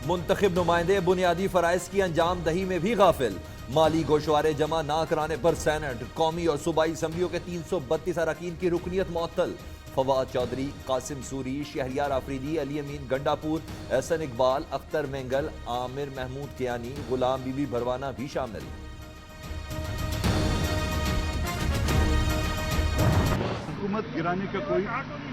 मुंतखब नुमाइंदे बुनियादी फराइज की अंजाम दही में भी गाफिल। माली गोशवारे जमा ना कराने पर सेनेट, कौमी और सूबाई असम्बलियों के 332 अरकान की रुकनीत मुअत्तल। फवाद चौधरी, कासिम सूरी, शहरियार आफरीदी, अली अमीन गंडापुर, एहसन इकबाल, अख्तर मेंगल, आमिर महमूद कियानी, गुलाम बीबी भरवाना भी शामिल। हुकूमत गिराने का कोई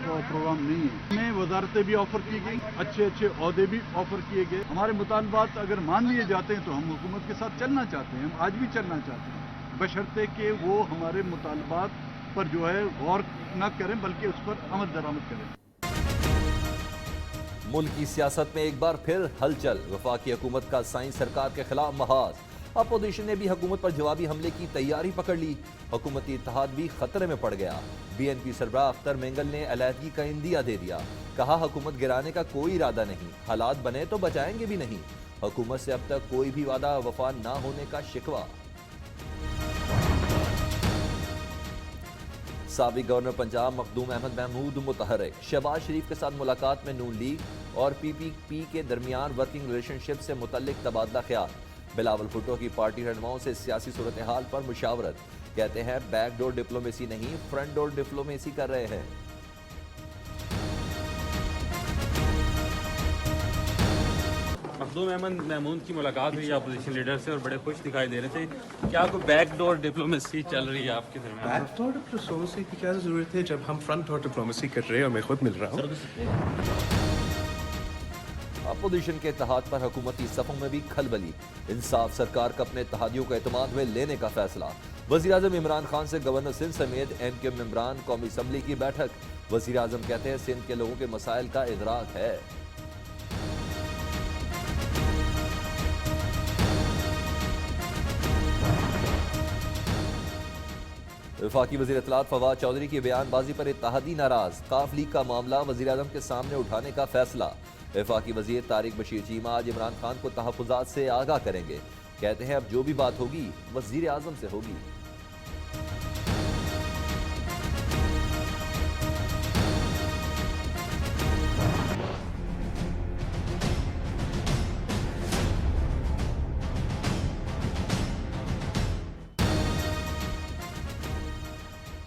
प्रोग्राम नहीं है। हमें वजारतें भी ऑफर की गई, अच्छे अच्छे ओहदे भी ऑफर किए गए। हमारे मुतालबात अगर मान लिए जाते हैं तो हम हुकूमत के साथ चलना चाहते हैं, हम आज भी चलना चाहते हैं, बशर्ते कि वो हमारे मुतालबात पर जो है गौर न करें बल्कि उस पर अमल दरामद करें। मुल्क की सियासत में एक बार फिर हलचल। वफाकी हुकूमत का साइंस सरकार के खिलाफ महाज। अपोजिशन ने भी हुकूमत पर जवाबी हमले की तैयारी पकड़ ली। हुकूमती इत्तेहाद भी खतरे में पड़ गया। BNP सरबराह अख्तर मेंगल ने अलहदगी का इंदिया दे दिया। कहा हुकूमत गिराने का कोई इरादा नहीं, हालात बने तो बचाएंगे भी नहीं। हुकूमत से अब तक कोई भी वादा वफा ना होने का शिकवा। साबिक गवर्नर पंजाब मखदूम अहमद महमूद मुतहर्रिक। शहबाज शरीफ के साथ मुलाकात में नून लीग और PPP के दरमियान वर्किंग रिलेशनशिप से मुतल्लिक तबादला ख्याल। बिलावल भुट्टो की पार्टी रहनुमाओं से सियासी सूरत हाल पर मुशावरत। कहते हैं बैकडोर डिप्लोमेसी नहीं, फ्रंट डोर डिप्लोमेसी कर रहे हैं। मखदूम अहमद महमूद की मुलाकात हुई अपोजिशन लीडर से और बड़े खुश दिखाई दे रहे थे। क्या कोई बैकडोर डिप्लोमेसी चल रही है आपके दरमियान? बैकडोर डिप्लोमेसी की क्या जरूरत है जब हम फ्रंट डोर डिप्लोमेसी कर रहे हैं और मैं खुद मिल रहा हूँ। अपोजिशन के इत्तेहाद पर हुकूमती सफ़ों में भी खलबली। इंसाफ सरकार का अपने इत्तेहादियों को एतमाद में लेने का फैसला। वज़ीर आज़म इमरान खान से गवर्नर सिंध समेत MK मेंबरान कौमी असम्बली की बैठक। वज़ीर आज़म कहते हैं सिंध के लोगों के मसाइल का इदराक है। वफाकी वज़ीर इत्तलात फवाद चौधरी की बयानबाजी पर इत्तेहादी नाराज। काफ लीग का मामला वज़ीर आज़म के सामने उठाने का फैसला। वफाकी वज़ीर तारिक बशीर चीमा आज इमरान खान को तहफ़्फ़ुज़ात से आगाह करेंगे। कहते हैं अब जो भी बात होगी वज़ीर आज़म से होगी।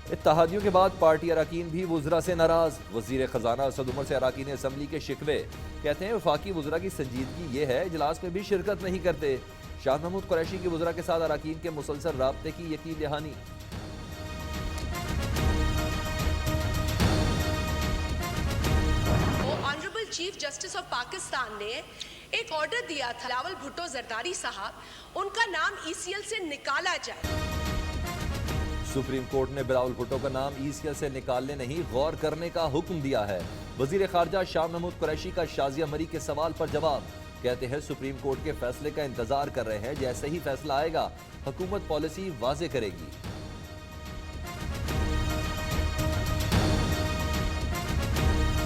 इत्तेहादियों के बाद पार्टी अरकान भी वुज़रा से नाराज। वज़ीर खजाना असद उमर से अरकान असम्बली के शिकवे। कहते हैं वफाकी वुज़रा की संजीदगी ये है इजलास में भी शिरकत नहीं करते। शाह महमूद कुरैशी की वुज़रा के साथ अरकान के मुसलसल राब्ते की यकीन दहानी। Honourable chief justice of Pakistan ने एक ऑर्डर दिया था बिलावल भुट्टो जरदारी साहब, उनका नाम ECL से निकाला जाए। सुप्रीम कोर्ट ने बिलावल भुट्टो का नाम ECL से निकालने नहीं गौर करने का हुक्म दिया है। वजीर खारजा शाह महमूद कुरैशी का शाजिया मरी के सवाल पर जवाब। कहते हैं सुप्रीम कोर्ट के फैसले का इंतजार कर रहे हैं, जैसे ही फैसला आएगा हुकूमत पॉलिसी वाजे करेगी।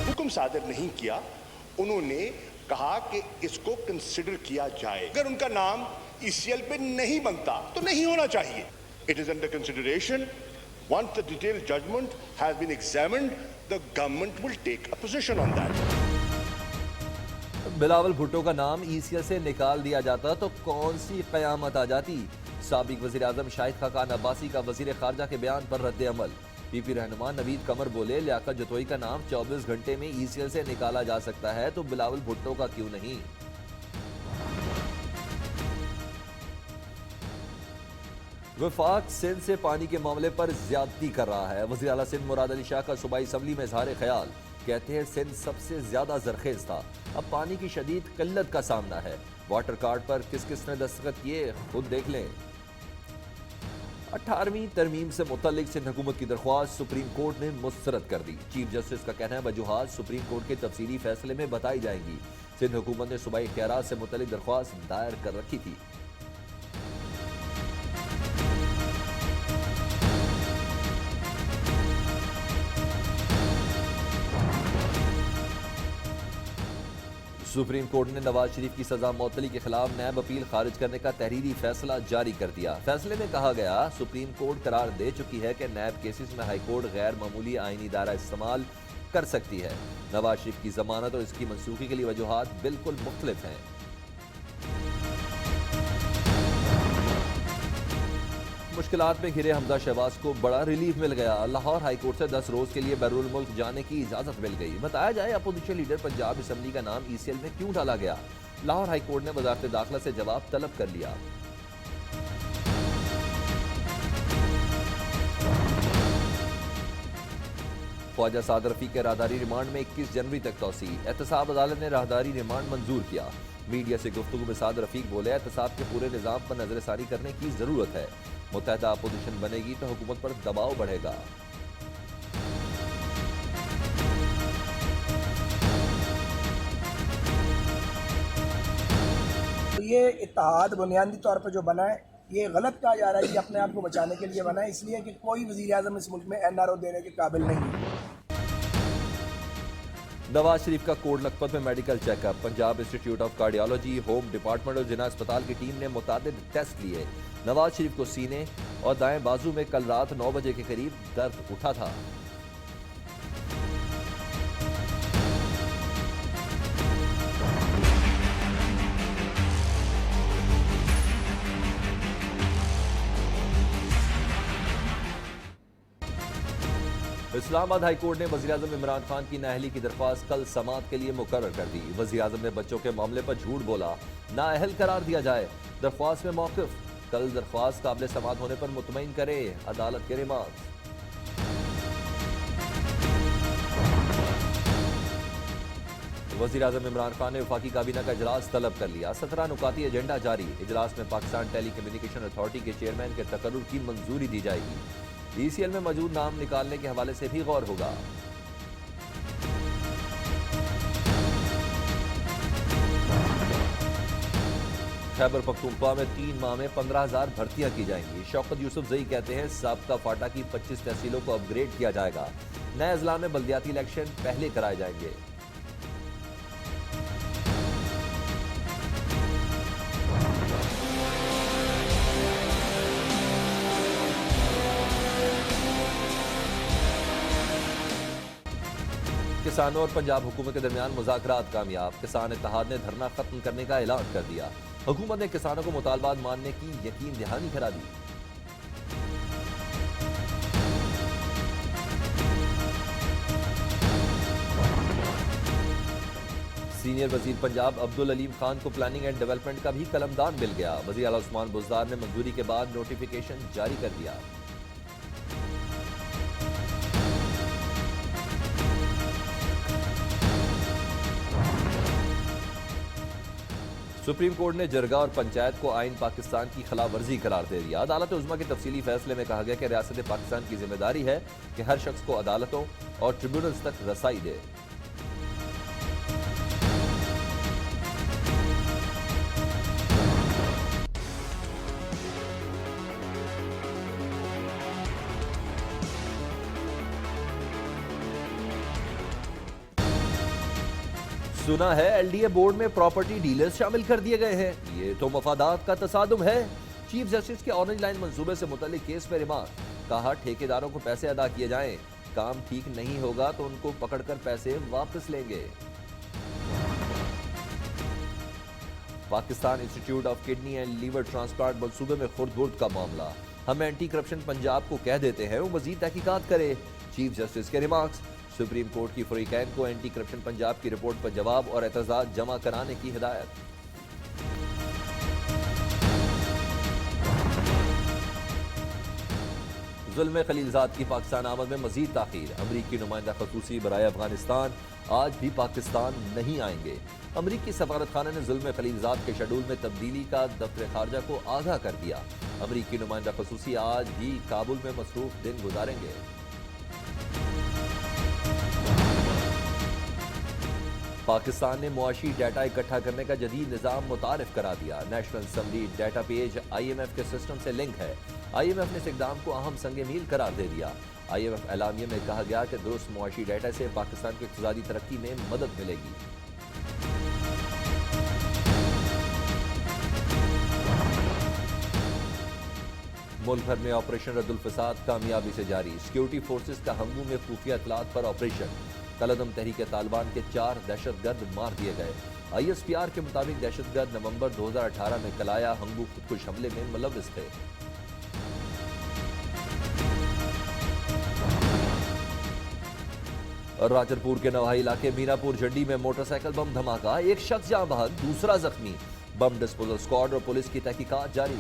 हुक्म सादर नहीं किया, उन्होंने कहा कि इसको कंसिडर किया जाए। अगर उनका नाम ECL पे नहीं बनता तो नहीं होना चाहिए। It is under consideration. Once the detailed judgment has been examined, the government will take a position on that. Bilawal Bhutto का नाम ECL से निकाल दिया जाता तो कौन सी कयामत आ जाती। साबिक वज़ीर आज़म शाहिद खाकान अब्बासी का वज़ीर खारजा के बयान पर रद्द अमल। PP रहनुमा नवीद कमर बोले लियाकत जतोई का नाम 24 घंटे में ECL से निकाला जा सकता है तो बिलावल भुट्टो का क्यों नहीं। वफाक सिंध से पानी के मामले पर ज्यादती कर रहा है। वज़ीर आला सिंध मुराद अली शाह का सूबाई असम्बली में इजहार ख्याल। कहते हैं सिंध सबसे ज्यादा जरखेज था, अब पानी की शदीद किल्लत का सामना है। वाटर कार्ड पर किस किस ने दस्तखत किए खुद देख लें। 18वीं तरमीम से मुतल्लिक सिंध हुकूमत की दरख्वास्त सुप्रीम कोर्ट ने मुस्तरद कर दी। चीफ जस्टिस का कहना है वजूहात सुप्रीम कोर्ट के तफसीली फैसले में बताई जाएंगी। सिंध हुकूमत ने सूबाई इख्तियारात से मुतल्लिक दरख्वास्त दायर कर रखी थी। सुप्रीम कोर्ट ने नवाज शरीफ की सजा मौतली के खिलाफ नैब अपील खारिज करने का तहरीरी फैसला जारी कर दिया। फैसले में कहा गया सुप्रीम कोर्ट करार दे चुकी है कि नैब केसेस में हाई कोर्ट गैर मामूली आईनी दायरा इस्तेमाल कर सकती है। नवाज शरीफ की जमानत और इसकी मनसूखी के लिए वजूहात बिल्कुल मुख्तलिफ हैं। मुश्किलात में घिरे हमजा शहबाज को बड़ा रिलीफ मिल गया। लाहौर हाईकोर्ट से 10 रोज के लिए बैरून मुल्क जाने की इजाजत मिल गई। बताया जाए अपोजिशन लीडर पंजाब असेंबली का नाम ECL में क्यों डाला गया। लाहौर हाईकोर्ट ने वजारत दाखिला से जवाब तलब कर लिया। ख्वाजा साद रफीक के राहदारी रिमांड में 21 जनवरी तक तौसी। एहतसाब अदालत ने राहदारी रिमांड मंजूर किया। मीडिया से गुफ्तगू में साद रफीक बोले, एहतसाब के पूरे निज़ाम पर नजरसानी करने की जरूरत है। मुत्तहदा अपोजिशन बनेगी तो हुकूमत पर दबाव बढ़ेगा। तो ये इत्तेहाद बुनियादी तौर पर जो बना है, ये गलत कहा जा रहा है कि अपने आप को बचाने के लिए बना है, इसलिए कि कोई वज़ीर आज़म इस मुल्क में NRO देने के काबिल नहीं है। नवाज शरीफ का कोट लखपत में medical checkup. Punjab institute of cardiology, home department और जिला अस्पताल की टीम ने मुतादिद टेस्ट लिए। नवाज शरीफ को सीने और दाएं बाजू में कल रात 9 बजे के करीब दर्द उठा था। इस्लामाबाद हाईकोर्ट ने वज़ीर-ए-आज़म इमरान खान की नाअहली की दरख्वास्त कल समाअत के लिए मुकर्रर कर दी। वज़ीर-ए-आज़म ने बच्चों के मामले पर झूठ बोला, नाअहल करार दिया जाए। दरख्वास्त में मौक़िफ़, कल दरख्वास्त काबिल समाअत होने पर मुतमईन करे अदालत के रिमार्क्स। वज़ीर-ए-आज़म इमरान खान ने वफाकी काबीना का इजलास तलब कर लिया। 17 नुकाती एजेंडा जारी। इजलास में पाकिस्तान टेली कम्युनिकेशन अथॉरिटी के चेयरमैन के तकर्रुर की मंजूरी दी जाएगी। ECL में मौजूद नाम निकालने के हवाले से भी गौर होगा। खैबर पख्तूनख्वा में 3 माह में 15,000 भर्तियां की जाएंगी। शौकत यूसुफजई कहते हैं साबका फाटा की 25 तहसीलों को अपग्रेड किया जाएगा। नए अजला में बल्दियाती इलेक्शन पहले कराए जाएंगे। किसानों और पंजाब हुकूमत के दरमियान मुज़ाकरात कामयाब। किसान इत्तेहाद ने धरना खत्म करने का ऐलान कर दिया। हुकूमत ने किसानों को मुतालबात मानने की यकीन दहानी करा दी। सीनियर वजीर पंजाब अब्दुल अलीम खान को प्लानिंग एंड डेवलपमेंट का भी कलमदान मिल गया। वज़ीर आला उस्मान बुज़दार ने मंजूरी के बाद नोटिफिकेशन जारी कर दिया। सुप्रीम कोर्ट ने जरगा और पंचायत को आइन पाकिस्तान की खिलाफ वर्जी करार दे दिया। अदालत उज़्मा के तफसीली फैसले में कहा गया कि रियासत पाकिस्तान की जिम्मेदारी है कि हर शख्स को अदालतों और ट्रिब्यूनल्स तक रसाई दे। सुना है LDA बोर्ड में प्रॉपर्टी डीलर्स शामिल कर दिए गए हैं। ये तो मफादात का तसादुम है। चीफ जस्टिस के ऑरेंज लाइन मंसूबे से मुतालिक केस में रिमार्क। कहा, ठेकेदारों को पैसे अदा किए जाएं, काम ठीक नहीं होगा तो उनको पकड़कर पैसे वापस लेंगे। Pakistan Institute of Kidney and Liver Transplant मंसूबे में खुर्द-बुर्द का मामला। हम एंटी करप्शन पंजाब को कह देते हैं वो मजीद तहकीकात करे। चीफ जस्टिस के रिमार्क्स। सुप्रीम कोर्ट की फरीकैन को एंटी करप्शन पंजाब की रिपोर्ट पर जवाब और एतजाज जमा कराने की हिदायत। जुल्म खलीलजाद की पाकिस्तान आमद में मजीद ताखीर। अमरीकी नुमाइंदा खसूसी बराए अफगानिस्तान आज भी पाकिस्तान नहीं आएंगे। अमरीकी सफारत खाना ने जुल्म खलीलजाद के शेड्यूल में तब्दीली का दफ्तर खारजा को आगाह कर दिया। अमरीकी नुमाइंदा खसूसी आज भी काबुल में मसरूफ दिन गुजारेंगे। पाकिस्तान ने मुआशी डाटा इकट्ठा करने का जदीद निज़ाम मुतारिफ करा दिया। National assembly data page IMF के सिस्टम से लिंक है। IMF ने इस इक़दाम को अहम संग मील करार दे दिया। IMF एलामिया में कहा गया कि दुरुस्त मुआशी डाटा से पाकिस्तान की इक़्तिसादी तरक्की में मदद मिलेगी। मुल्क भर में ऑपरेशन रद्दुल फसाद कामयाबी से जारी। सिक्योरिटी फोर्सेस का हंगू में खुफिया इत्तलात पर ऑपरेशन। कलदम तहरीक तालिबान के 4 दहशतगर्द मार दिए गए। ISPR के मुताबिक दहशतगर्द नवंबर 2018 में कलाया हंगू खुदकुश हमले में मुलव्विस थे। राजनपुर के नवाही इलाके मीनापुर झंडी में मोटरसाइकिल बम धमाका, एक शख्स जाँ बहक, दूसरा जख्मी। बम डिस्पोजल स्क्वाड और पुलिस की तहकीकात जारी।